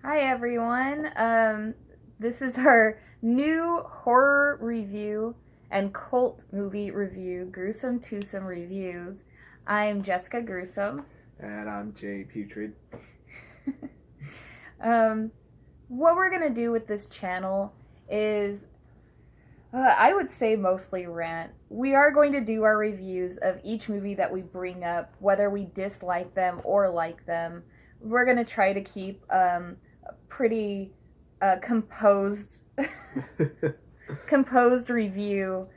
Hi everyone. This is our new horror review and cult movie review, Gruesome Twosome Reviews. I'm Jessica Gruesome. And I'm Jay Putrid. um, what we're gonna do with this channel is, I would say mostly rant. We are going to do our reviews of each movie that we bring up, whether we dislike them or like them. We're gonna try to keep pretty composed composed review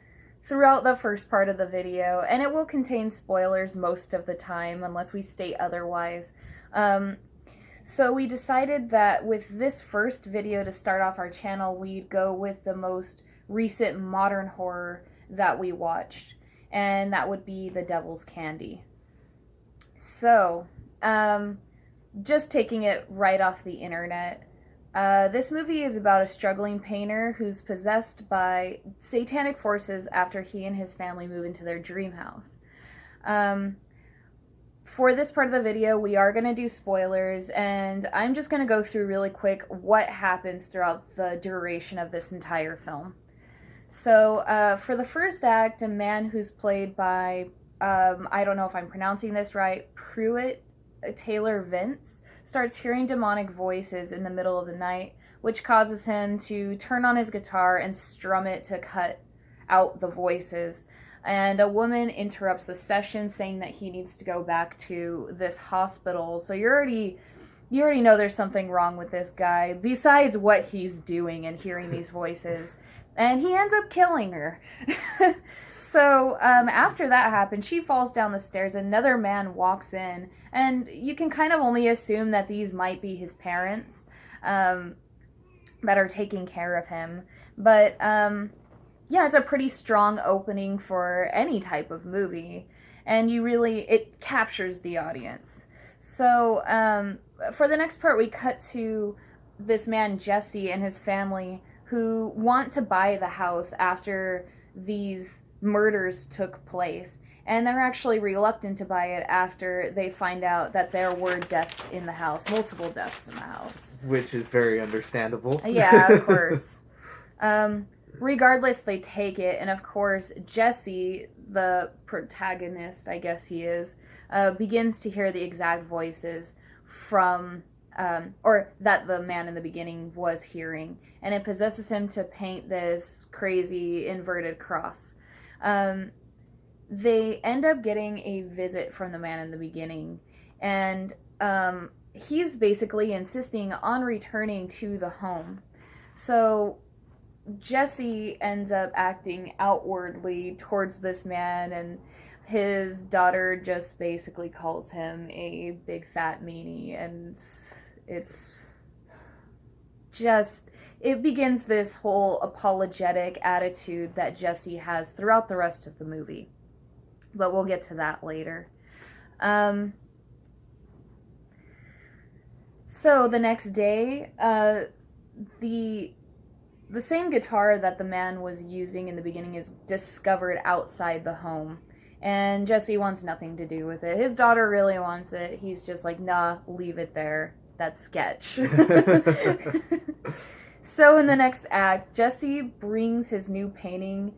throughout the first part of the video, and it will contain spoilers most of the time unless we state otherwise. So we decided that with this first video to start off our channel, we'd go with the most recent modern horror that we watched, and that would be The Devil's Candy. So, just taking it right off the internet, this movie is about a struggling painter who's possessed by satanic forces after he and his family move into their dream house. For this part of the video, we are going to do spoilers, and I'm just going to go through really quick what happens throughout the duration of this entire film. So, for the first act, a man who's played by, I don't know if I'm pronouncing this right, Pruitt Taylor Vince, starts hearing demonic voices in the middle of the night, which causes him to turn on his guitar and strum it to cut out the voices. And a woman interrupts the session, saying that he needs to go back to this hospital. So you already know there's something wrong with this guy, besides what he's doing and hearing these voices. And he ends up killing her. So after that happens, she falls down the stairs. Another man walks in, and you can kind of only assume that these might be his parents that are taking care of him. But yeah, it's a pretty strong opening for any type of movie, and it captures the audience. So for the next part, we cut to this man Jesse and his family who want to buy the house after these murders took place, and they're actually reluctant to buy it after they find out that there were deaths in the house, multiple deaths in the house. Which is very understandable. Yeah, of course. Regardless, they take it, and of course, Jesse, the protagonist, I guess he is, begins to hear the exact voices from, or that the man in the beginning was hearing, and it possesses him to paint this crazy inverted cross. They end up getting a visit from the man in the beginning, and he's basically insisting on returning to the home. So Jesse ends up acting outwardly towards this man, and his daughter just basically calls him a big fat meanie, and it begins this whole apologetic attitude that Jesse has throughout the rest of the movie. But we'll get to that later. So the next day, the same guitar that the man was using in the beginning is discovered outside the home. And Jesse wants nothing to do with it. His daughter really wants it. He's just like, nah, leave it there. That's sketch. So in the next act, Jesse brings his new painting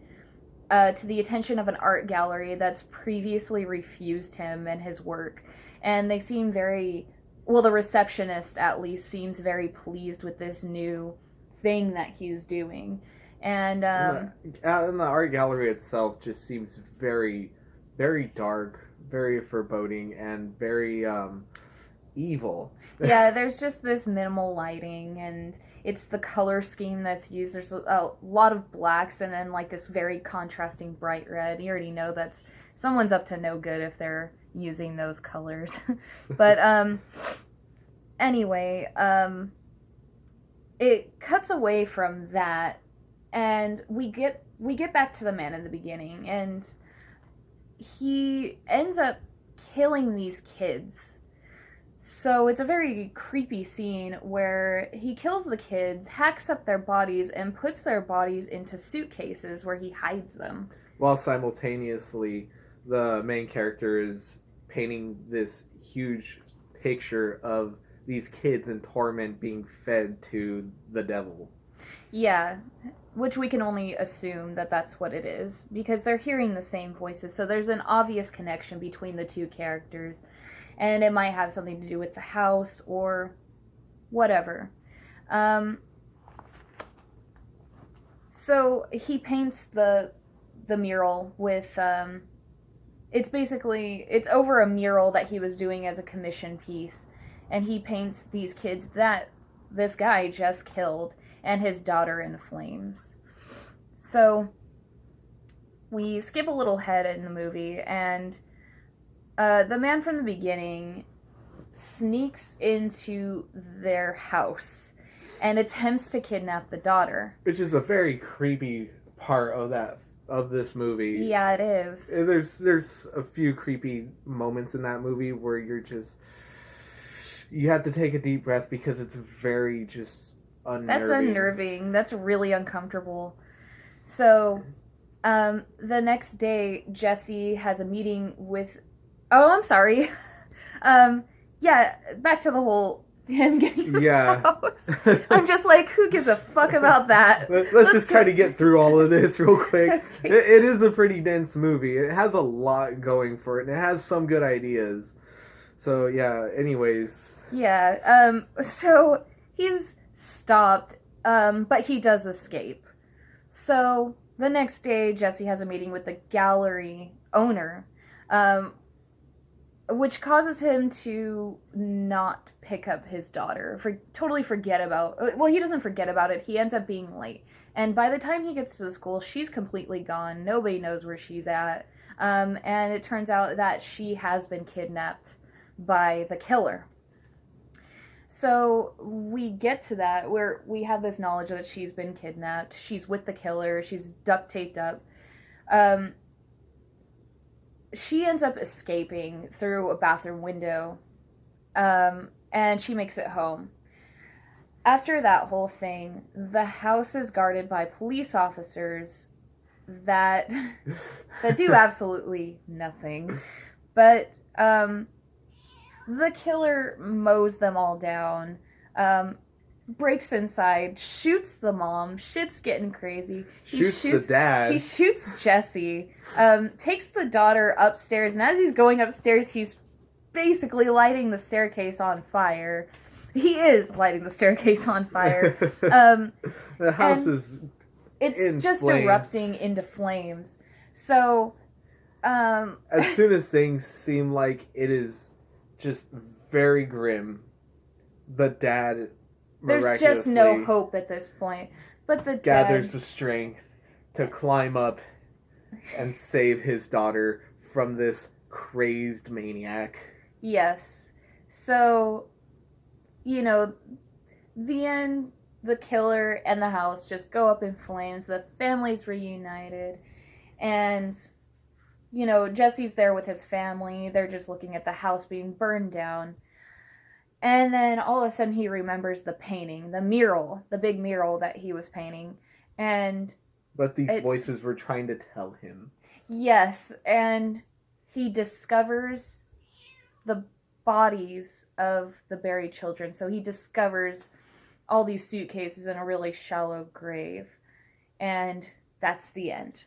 to the attention of an art gallery that's previously refused him and his work. And they seem the receptionist at least seems very pleased with this new thing that he's doing. And and the art gallery itself just seems very, very dark, very foreboding, and very evil. Yeah, there's just this minimal lighting, and it's the color scheme that's used. There's a lot of blacks and then like this very contrasting bright red. You already know that's someone's up to no good if they're using those colors. But anyway, it cuts away from that, and we get back to the man in the beginning, and he ends up killing these kids. So it's a very creepy scene where he kills the kids, hacks up their bodies, and puts their bodies into suitcases where he hides them. While simultaneously, the main character is painting this huge picture of these kids in torment being fed to the devil. Yeah, which we can only assume that that's what it is, because they're hearing the same voices, so there's an obvious connection between the two characters, and it might have something to do with the house or whatever. So he paints the mural with it's over a mural that he was doing as a commission piece, and he paints these kids that this guy just killed and his daughter in flames. So we skip a little ahead in the movie, and the man from the beginning sneaks into their house and attempts to kidnap the daughter, which is a very creepy part of this movie. Yeah, it is. There's a few creepy moments in that movie where you have to take a deep breath because it's very just unnerving. That's unnerving. That's really uncomfortable. So, the next day, Jesse has a meeting with... Oh, I'm sorry. Yeah, back to the whole him getting yeah. house. I'm just like, who gives a fuck about that? Let's just try to get through all of this real quick. Okay. It is a pretty dense movie. It has a lot going for it, and it has some good ideas. So, yeah, anyways. Yeah, so he's stopped, but he does escape. So the next day, Jesse has a meeting with the gallery owner, which causes him to not pick up his daughter, totally forget about... Well, he doesn't forget about it. He ends up being late. And by the time he gets to the school, she's completely gone. Nobody knows where she's at. And it turns out that she has been kidnapped by the killer. So we get to that where we have this knowledge that she's been kidnapped. She's with the killer. She's duct taped up. She ends up escaping through a bathroom window, and she makes it home. After that whole thing, the house is guarded by police officers that do absolutely nothing. But the killer mows them all down, breaks inside, shoots the mom, shit's getting crazy. He shoots the dad. He shoots Jesse, takes the daughter upstairs, and as he's going upstairs, he's basically lighting the staircase on fire. He is lighting the staircase on fire. The house is It's just flames. Erupting into flames. So, as soon as things seem like it is just very grim, the dad there's just no hope at this point. But the gathers the strength to climb up and save his daughter from this crazed maniac. Yes. So, the end, the killer and the house just go up in flames. The family's reunited. And, Jesse's there with his family. They're just looking at the house being burned down. And then all of a sudden he remembers the painting, the mural, the big mural that he was painting. But these voices were trying to tell him. Yes, and he discovers the bodies of the buried children. So he discovers all these suitcases in a really shallow grave. And that's the end.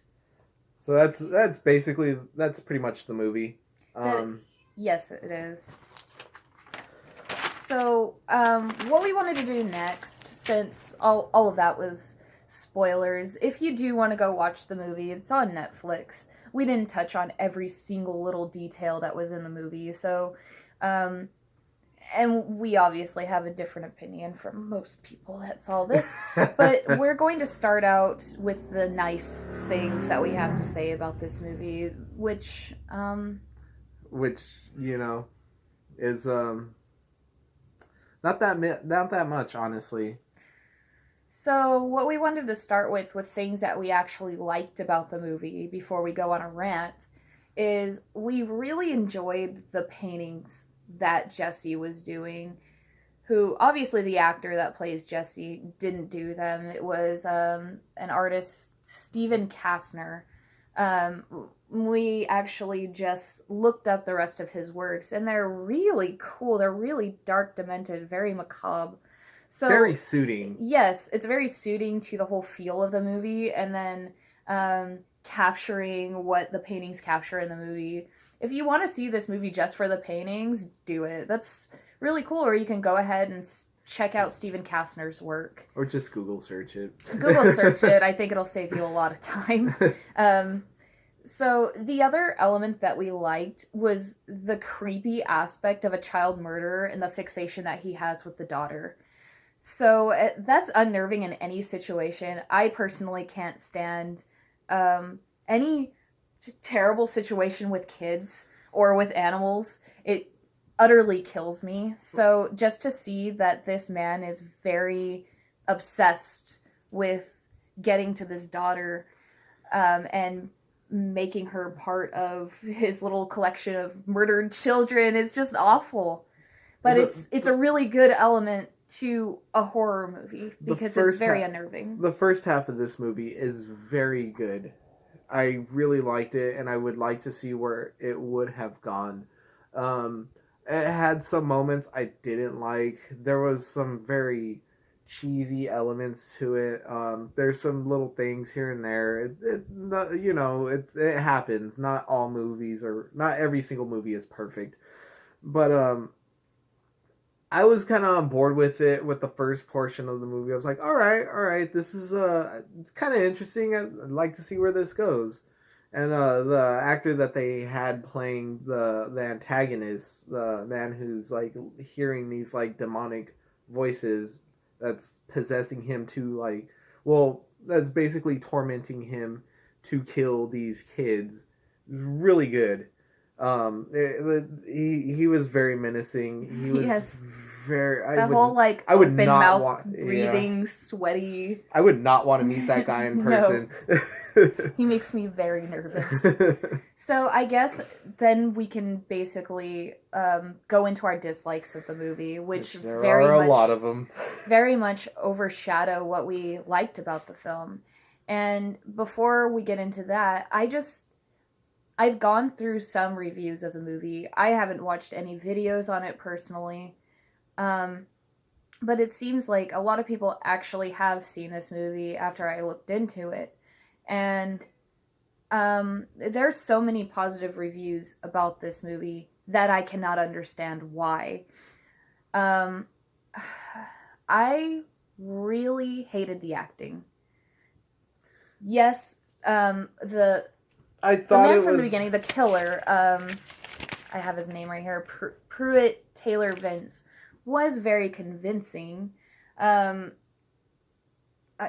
So that's pretty much the movie. Yes, it is. So, what we wanted to do next, since all of that was spoilers, if you do want to go watch the movie, it's on Netflix. We didn't touch on every single little detail that was in the movie, so, and we obviously have a different opinion from most people that saw this, but we're going to start out with the nice things that we have to say about this movie, which, is, not that much, honestly. So what we wanted to start with things that we actually liked about the movie before we go on a rant is we really enjoyed the paintings that Jesse was doing, who obviously the actor that plays Jesse didn't do them. It was an artist, Stephen Kastner. we actually just looked up the rest of his works, and they're really cool. They're really dark, demented, very macabre. So Very suiting. yes, it's very suiting to the whole feel of the movie, and then capturing what the paintings capture in the movie. If you want to see this movie just for the paintings, do it. That's really cool. Or you can go ahead and check out Stephen Kastner's work. Or just Google search it. Google search it. I think it'll save you a lot of time. So the other element that we liked was the creepy aspect of a child murderer and the fixation that he has with the daughter. So that's unnerving in any situation. I personally can't stand any terrible situation with kids or with animals. It utterly kills me. So just to see that this man is very obsessed with getting to this daughter and making her part of his little collection of murdered children is just awful. But it's a really good element to a horror movie because it's very unnerving. The first half of this movie is very good. I really liked it, and I would like to see where it would have gone. It had some moments I didn't like. There was some very cheesy elements to it. There's some little things here and there. It happens. Not all movies or not every single movie is perfect, but I was kind of on board with it with the first portion of the movie. I was like, all right, this is it's kind of interesting. I'd like to see where this goes. And the actor that they had playing the antagonist, the man who's like hearing these like demonic voices that's possessing him to that's basically tormenting him to kill these kids, really good. He was very menacing. He was very. I would open not mouth want breathing, sweaty. I would not want to meet that guy in person. He makes me very nervous. So I guess then we can basically go into our dislikes of the movie, which there are a lot of them. Very much overshadow what we liked about the film. And before we get into that, I've gone through some reviews of the movie. I haven't watched any videos on it personally. But it seems like a lot of people actually have seen this movie after I looked into it. And there's so many positive reviews about this movie that I cannot understand why. I really hated the acting. Yes, the man from the beginning, the killer, I have his name right here, Pruitt Taylor Vince, was very convincing.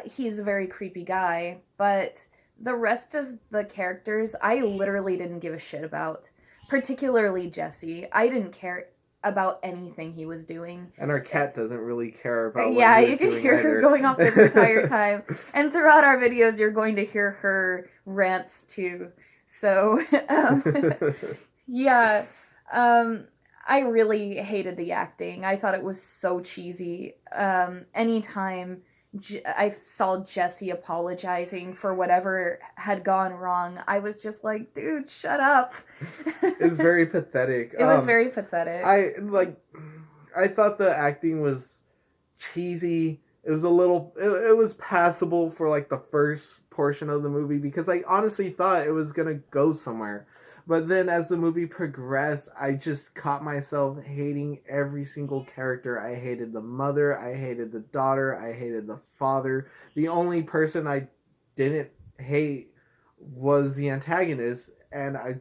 He's a very creepy guy, but the rest of the characters, I literally didn't give a shit about. Particularly Jesse. I didn't care about anything he was doing. And our cat doesn't really care about what he was doing. Yeah, you can hear her going off this entire time. And throughout our videos, you're going to hear her rants too. So, yeah. I really hated the acting. I thought it was so cheesy. Anytime I saw Jesse apologizing for whatever had gone wrong, I was just like, dude, shut up. It's very pathetic. It was very pathetic. I thought the acting was cheesy. It was it was passable for like the first portion of the movie because I honestly thought it was gonna go somewhere. But then as the movie progressed, I just caught myself hating every single character. I hated the mother, I hated the daughter, I hated the father. The only person I didn't hate was the antagonist, and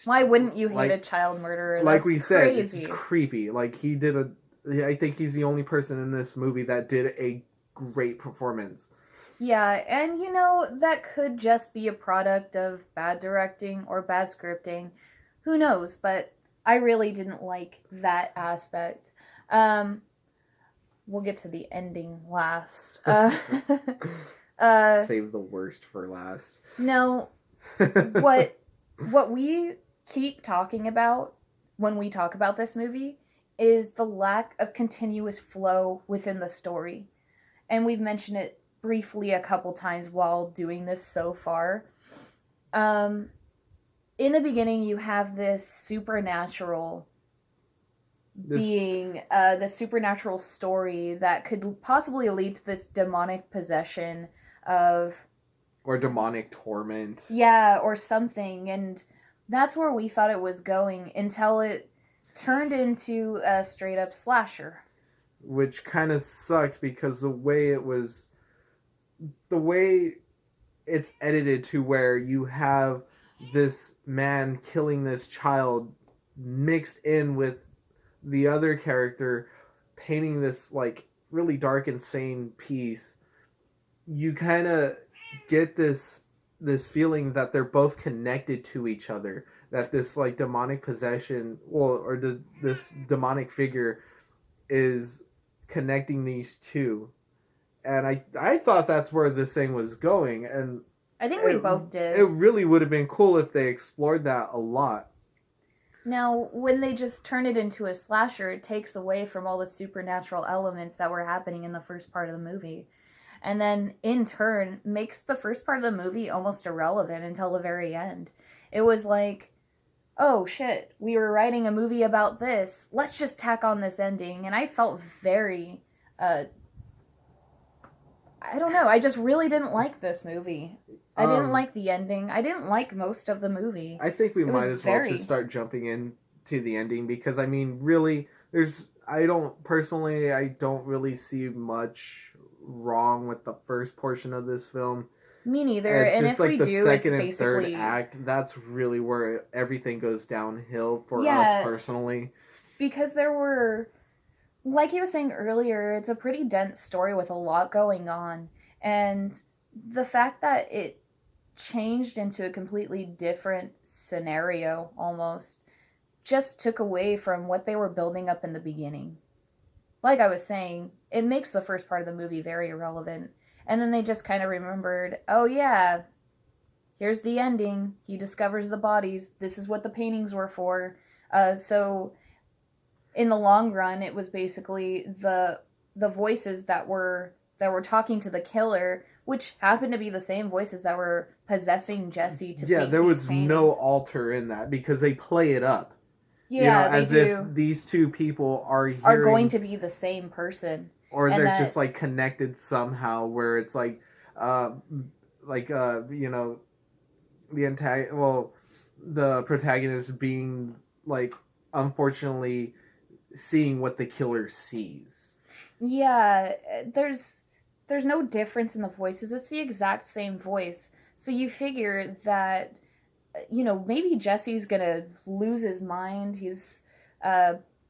why wouldn't you hate a child murderer? Like we said, it's creepy. Like I think he's the only person in this movie that did a great performance. Yeah, and that could just be a product of bad directing or bad scripting. Who knows? But I really didn't like that aspect. We'll get to the ending last. Save the worst for last. No. What we keep talking about when we talk about this movie is the lack of continuous flow within the story. And we've mentioned it briefly a couple times while doing this so far. in the beginning you have this supernatural being, the supernatural story that could possibly lead to this demonic possession of, or demonic torment. yeah, or something, and that's where we thought it was going until it turned into a straight up slasher. Which kind of sucked because the way it's edited to where you have this man killing this child mixed in with the other character painting this like really dark, insane piece, you kind of get this feeling that they're both connected to each other, that this like demonic possession, well, or this demonic figure is connecting these two. And I thought that's where this thing was going, and I think we both did. It really would have been cool if they explored that a lot. Now, when they just turn it into a slasher, it takes away from all the supernatural elements that were happening in the first part of the movie. And then, in turn, makes the first part of the movie almost irrelevant until the very end. It was like, oh shit, we were writing a movie about this. Let's just tack on this ending. And I felt very, I don't know, I just really didn't like this movie. I didn't like the ending. I didn't like most of the movie. I think we might as well just start jumping into the ending because, I mean, really, I don't really see much wrong with the first portion of this film. Me neither. It's and just if like we the do, second it's and basically... third act. That's really where everything goes downhill for us personally. Because there were, like he was saying earlier, it's a pretty dense story with a lot going on. And the fact that it changed into a completely different scenario almost just took away from what they were building up in the beginning. Like I was saying, it makes the first part of the movie very irrelevant. And then they just kind of remembered, oh yeah, here's the ending. He discovers the bodies. This is what the paintings were for. So in the long run, it was basically the voices that were talking to the killer, which happened to be the same voices that were possessing Jesse to paint there was these paintings. No alter in that because they play it up. Yeah, as if these two people are going to be the same person, or they're just like connected somehow. Where it's like, the the protagonist being like, unfortunately, seeing what the killer sees. Yeah, there's no difference in the voices. It's the exact same voice. So you figure that, maybe Jesse's gonna lose his mind. He's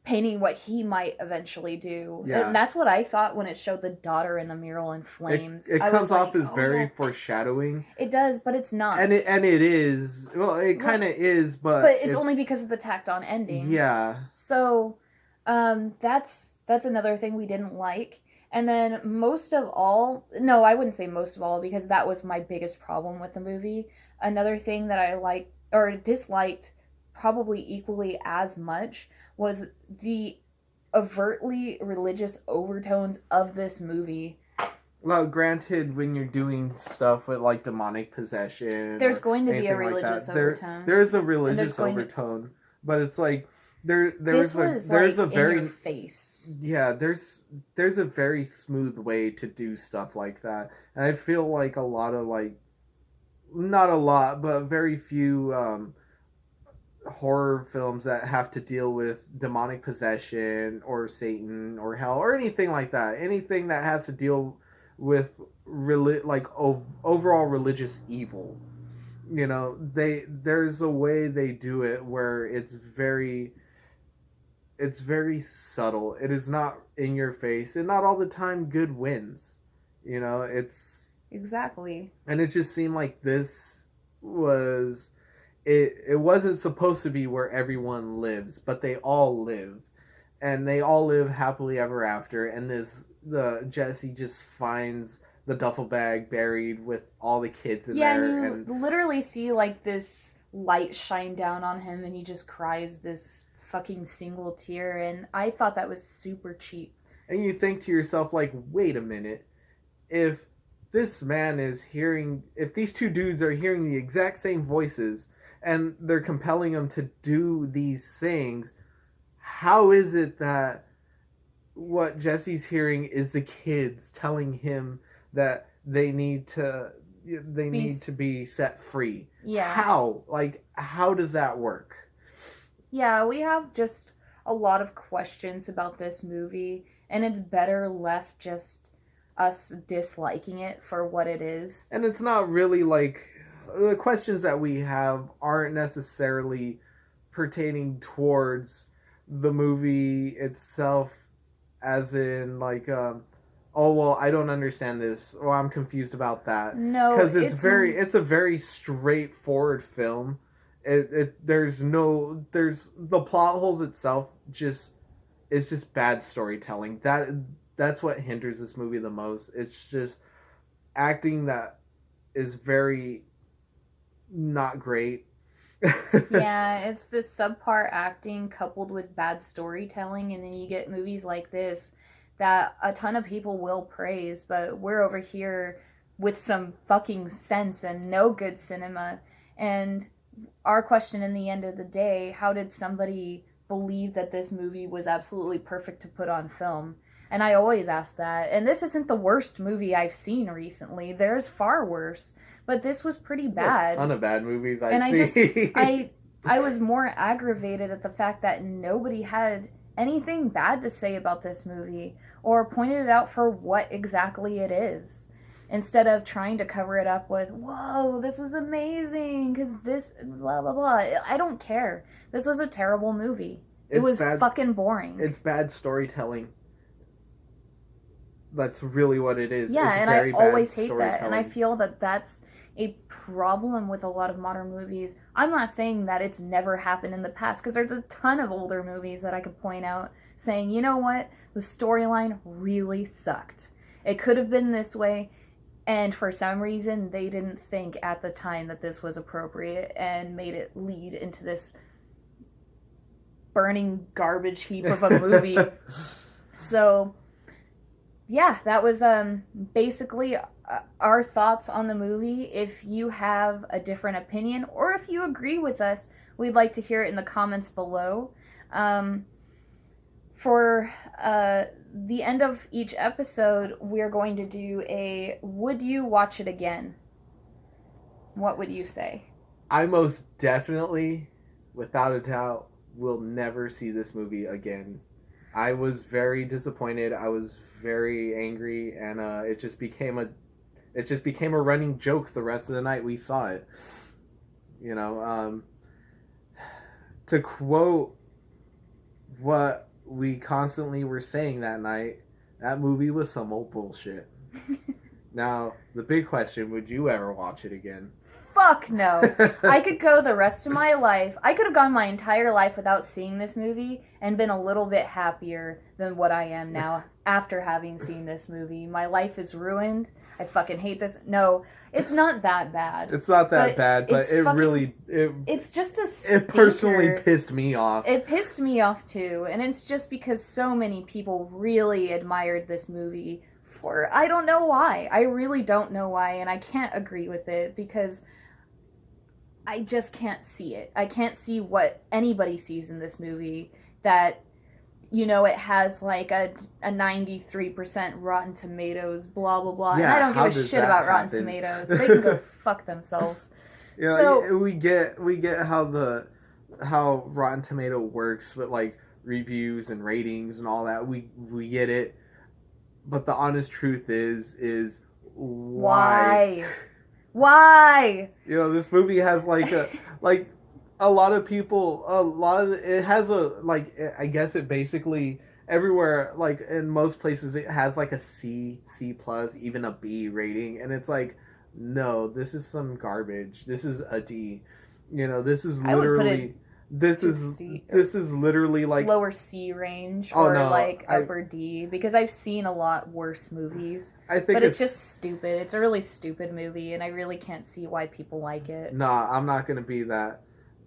painting what he might eventually do. Yeah. And that's what I thought when it showed the daughter in the mural in flames. It comes off as very foreshadowing. It does, but it's not. And it is. Well, it kind of is, but it's only because of the tacked on ending. Yeah. So, that's another thing we didn't like. And then most of all, no, I wouldn't say most of all, because that was my biggest problem with the movie. Another thing that I liked, or disliked probably equally as much, was the overtly religious overtones of this movie. Well, granted, when you're doing stuff with, like, demonic possession... There's going to be a religious overtone. There's a religious overtone, but it's like... There's a very... in your face. Yeah, there's a very smooth way to do stuff like that. And I feel like a lot of, like... Not a lot, but very few horror films that have to deal with demonic possession or Satan or hell or anything like that. Anything that has to deal with overall religious evil. There's a way they do it where it's very subtle. It is not in your face, and not all the time good wins. It's... Exactly. And it just seemed like this was... It wasn't supposed to be where everyone lives, but they all live. And they all live happily ever after. And Jesse just finds the duffel bag buried with all the kids in there. Yeah, and you literally see, like, this light shine down on him, and he just cries this fucking single tear. And I thought that was super cheap. And you think to yourself, like, wait a minute. If this man is hearing... If these two dudes are hearing the exact same voices... and they're compelling him to do these things. How is it that what Jesse's hearing is the kids telling him that they need to be set free? Yeah. How does that work? Yeah, we have just a lot of questions about this movie, and it's better left just us disliking it for what it is. And it's not really like the questions that we have aren't necessarily pertaining towards the movie itself, as in like oh well, I don't understand this, or I'm confused about that. No, because it's a very straightforward film. There's the plot holes itself it's just bad storytelling. That's what hinders this movie the most. It's just acting that is very not great. Yeah, it's this subpar acting coupled with bad storytelling, and then you get movies like this that a ton of people will praise, but we're over here with some fucking sense and no good cinema. And our question in the end of the day, how did somebody believe that this movie was absolutely perfect to put on film? And I always ask that. And this isn't the worst movie I've seen recently. There's far worse. But this was pretty bad. A ton of bad movies I've seen. I was more aggravated at the fact that nobody had anything bad to say about this movie or pointed it out for what exactly it is. Instead of trying to cover it up with, whoa, this was amazing, because this, blah, blah, blah. I don't care. This was a terrible movie. It was fucking boring. It's bad storytelling. That's really what it is. Yeah, it's and I always hate that. And I feel that that's a problem with a lot of modern movies. I'm not saying that it's never happened in the past, because there's a ton of older movies that I could point out saying, you know what? The storyline really sucked. It could have been this way. And for some reason, they didn't think at the time that this was appropriate and made it lead into this burning garbage heap of a movie. So, yeah, that was basically our thoughts on the movie. If you have a different opinion or if you agree with us, we'd like to hear it in the comments below. For the end of each episode, we're going to do a would you watch it again? What would you say? I most definitely, without a doubt, will never see this movie again. I was very disappointed. I was very angry, and it just became a running joke the rest of the night we saw it. You know, to quote what we constantly were saying that night, that movie was some old bullshit. Now, the big question, would you ever watch it again? Fuck no. I could go the rest of my life. I could have gone my entire life without seeing this movie and been a little bit happier than what I am now after having seen this movie. My life is ruined. I fucking hate this. No, it's not that bad. It's not that bad, but it's just a stinker. It personally pissed me off. It pissed me off too, and it's just because so many people really admired this movie for, I don't know why. I really don't know why, and I can't agree with it because I just can't see it. I can't see what anybody sees in this movie that, you know, it has like a 93% Rotten Tomatoes, blah, blah, blah. Yeah, and I don't give a shit about Rotten Tomatoes. They can go fuck themselves. You know, we get how Rotten Tomato works with like reviews and ratings and all that. We get it. But the honest truth is why? Why? You know, this movie has like a lot of people, it has I guess it basically everywhere, like in most places it has like a C plus, even a B rating, and it's like, no, this is some garbage. This is a D. You know, this is literally this is literally like lower C range or upper D, because I've seen a lot worse movies. But it's just stupid. It's a really stupid movie, and I really can't see why people like it. Nah, I'm not gonna be that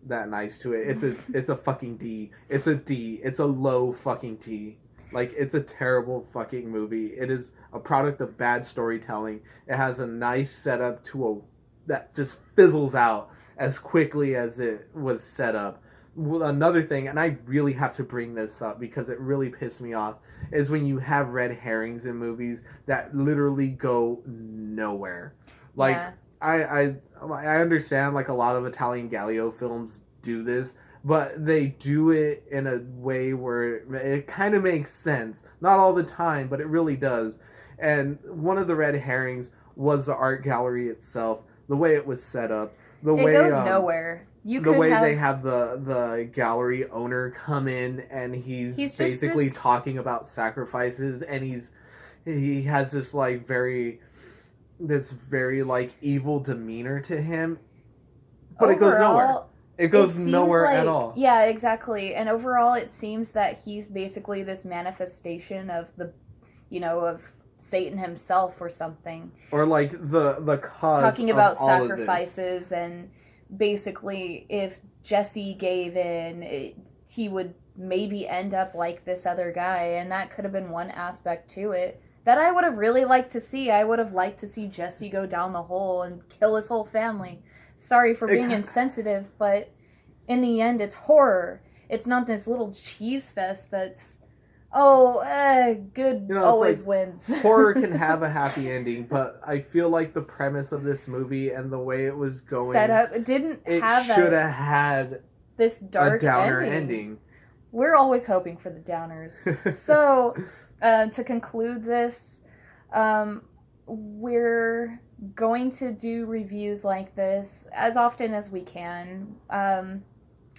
nice to it. It's a fucking D. It's a D. It's a low fucking T. Like, it's a terrible fucking movie. It is a product of bad storytelling. It has a nice setup that just fizzles out. as quickly as it was set up. Well, another thing, and I really have to bring this up because it really pissed me off, is when you have red herrings in movies that literally go nowhere. Like, Yeah. I understand, like, a lot of Italian Galileo films do this, but they do it in a way where it kind of makes sense. Not all the time, but it really does. And one of the red herrings was the art gallery itself, the way it was set up, the It way goes nowhere. You the could way have they have the gallery owner come in and he's just basically this- talking about sacrifices, and he has this like very like evil demeanor to him, but it goes nowhere. overall, It goes seems nowhere like, at all. Yeah, exactly. And overall, it seems that he's basically this manifestation of of Satan himself or something. Or like the cause Talking of about all of this. sacrifices, and basically, if Jesse gave in, he would maybe end up like this other guy, and that could have been one aspect to it that I would have really liked to see. I would have liked to see Jesse go down the hole and kill his whole family. Sorry for being insensitive, but in the end, it's horror. It's not this little cheese fest that's, good always wins. Horror can have a happy ending, but I feel like the premise of this movie and the way it was going set up, it should have had this dark a downer ending. We're always hoping for the downers. So, to conclude this, we're going to do reviews like this as often as we can.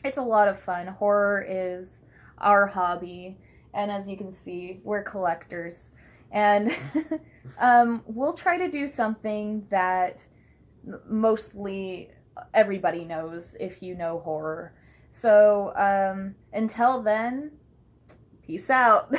It's a lot of fun. Horror is our hobby, and as you can see, we're collectors. And we'll try to do something that mostly everybody knows if you know horror. So, until then, peace out.